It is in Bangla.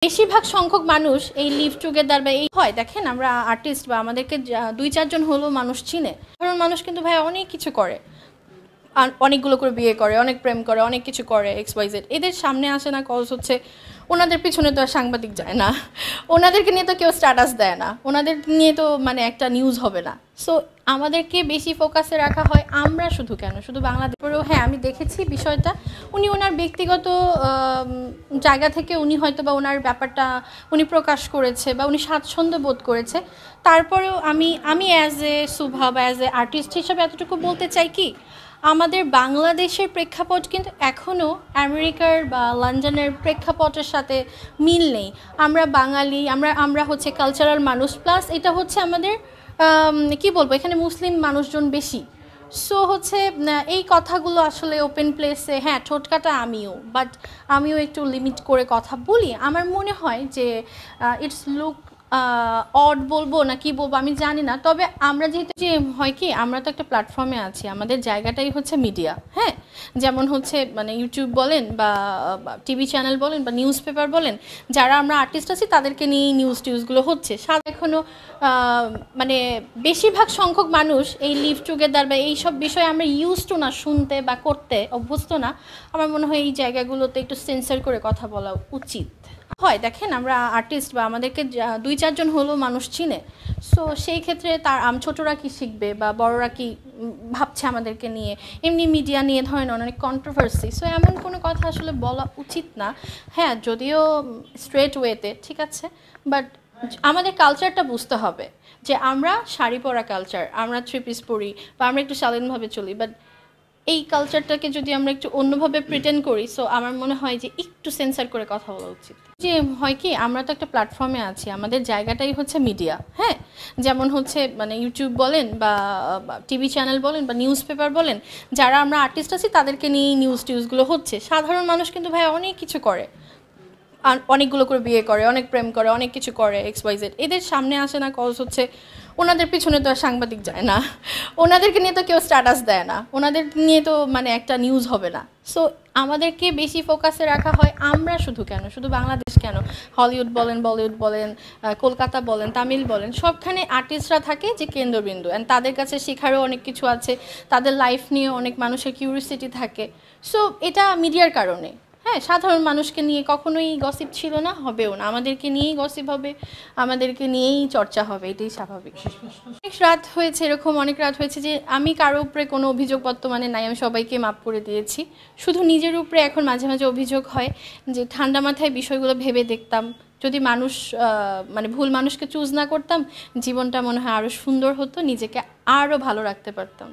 বেশিরভাগ সংখ্যক মানুষ এই লিভ টুগেদার বা এই হয় দেখেন আমরা আর্টিস্ট বা আমাদেরকে 2-4 জন হলো মানুষ চিনে। কারণ মানুষ কিন্তু ভাই অনেক কিছু করে, অনেকগুলো করে বিয়ে করে, অনেক প্রেম করে, অনেক কিছু করে XYZ, এদের সামনে আসে না। কজ হচ্ছে ওনাদের পিছনে তো আর সাংবাদিক যায় না, ওনাদেরকে নিয়ে তো কেউ স্ট্যাটাস দেয় না, ওনাদের নিয়ে তো মানে একটা নিউজ হবে না। সো আমাদেরকে বেশি ফোকাসে রাখা হয়। আমরা শুধু কেন, শুধু বাংলাদেশেও হ্যাঁ আমি দেখেছি বিষয়টা, উনি ওনার ব্যক্তিগত জায়গা থেকে উনি হয়তো বা ওনার ব্যাপারটা উনি প্রকাশ করেছে বা উনি স্বাচ্ছন্দ্য বোধ করেছে। তারপরেও আমি অ্যাজ এ শুভা বা অ্যাজ এ আর্টিস্ট হিসাবে এতটুকু বলতে চাই কি, আমাদের বাংলাদেশের প্রেক্ষাপট কিন্তু এখনও আমেরিকার বা লন্ডনের প্রেক্ষাপটের সাথে মিল নেই। আমরা বাঙালি, আমরা হচ্ছে কালচারাল মানুষ, প্লাস এটা হচ্ছে আমাদের কি বলবো, এখানে মুসলিম মানুষজন বেশি। সো হচ্ছে এই কথাগুলো আসলে ওপেন প্লেসে হ্যাঁ ঠোঁটকাটা বাট আমিও একটু লিমিট করে কথা বলি। আমার মনে হয় যে ইটস লুক অড বলবো না কি বলবো আমি জানি না, তবে আমরা যেহেতু যে হয় কি আমরা তো একটা প্ল্যাটফর্মে আছি, আমাদের জায়গাটাই হচ্ছে মিডিয়া। হ্যাঁ, যেমন হচ্ছে মানে ইউটিউব বলেন বা টিভি চ্যানেল বলেন বা নিউজ পেপার বলেন, যারা আমরা আর্টিস্ট আছি তাদেরকে নিয়েই টিউজগুলো হচ্ছে। এখনও মানে বেশিরভাগ সংখ্যক মানুষ এই লিভ টুগেদার বা এইসব বিষয়ে আমরা ইউজ টু না, শুনতে বা করতে অভ্যস্ত না। আমার মনে হয় এই জায়গাগুলোতে একটু সেন্সর করে কথা বলা উচিত হয়। দেখেন আমরা আর্টিস্ট বা আমাদেরকে 2-4 জন হলো মানুষ চিনে। সো সেই ক্ষেত্রে ছোটরা কি শিখবে বা বড়রা কি ভাবছে আমাদেরকে নিয়ে, এমনি মিডিয়া নিয়ে ধরেন অনেক কন্ট্রোভার্সি, সো এমন কোনো কথা আসলে বলা উচিত না। হ্যাঁ, যদিও স্ট্রেট ওয়েতে ঠিক আছে, বাট আমাদের কালচারটা বুঝতে হবে যে আমরা শাড়ি পরা কালচার, আমরা 3 পিস পরি বা আমরা একটু শালীনভাবে চলি, বাট এই কালচারটাকে যদি আমরা একটু অন্যভাবে প্রিটেন্ড করি, সো আমার মনে হয় যে একটু সেন্সার করে কথা বলা উচিত। যে হয় কি আমরা তো একটা প্ল্যাটফর্মে আছি, আমাদের জায়গাটাই হচ্ছে মিডিয়া। হ্যাঁ, যেমন হচ্ছে মানে ইউটিউব বলেন বা টিভি চ্যানেল বলেন বা নিউজ পেপার বলেন, যারা আমরা আর্টিস্ট আছি তাদেরকে নিয়েই টিউজগুলো হচ্ছে। সাধারণ মানুষ কিন্তু ভাই অনেক কিছু করে, অনেকগুলো করে বিয়ে করে, অনেক প্রেম করে, অনেক কিছু করে XYZ, এদের সামনে আসে না। কজ হচ্ছে ওনাদের পিছনে তো আর সাংবাদিক যায় না, ওনাদেরকে নিয়ে তো কেউ স্ট্যাটাস দেয় না, ওনাদের নিয়ে তো মানে একটা নিউজ হবে না। সো আমাদেরকে বেশি ফোকাসে রাখা হয়। আমরা শুধু কেন, শুধু বাংলাদেশ কেন, হলিউড বলেন, বলিউড বলেন, কলকাতা বলেন, তামিল বলেন, সবখানে আর্টিস্টরা থাকে যে কেন্দ্রবিন্দু, অ্যান্ড তাদের কাছে শেখারও অনেক কিছু আছে, তাদের লাইফ নিয়ে অনেক মানুষের কিউরিওসিটি থাকে। সো এটা মিডিয়ার কারণে। হ্যাঁ, সাধারণ মানুষকে নিয়ে কখনোই গসিপ ছিল না, হবেও না। আমাদেরকে নিয়েই গসিপ হবে, আমাদেরকে নিয়েই চর্চা হবে, এটাই স্বাভাবিক। অনেক রাত হয়েছে, এরকম অনেক রাত হয়েছে যে আমি কারো উপরে কোনো অভিযোগ বর্তমানে নাই, আমি সবাইকে মাপ করে দিয়েছি। শুধু নিজের উপরে এখন মাঝে মাঝে অভিযোগ হয় যে ঠান্ডা মাথায় বিষয়গুলো ভেবে দেখতাম, যদি মানুষ মানে ভুল মানুষকে চুজ না করতাম, জীবনটা মনে হয় আরও সুন্দর হতো, নিজেকে আরও ভালো রাখতে পারতাম।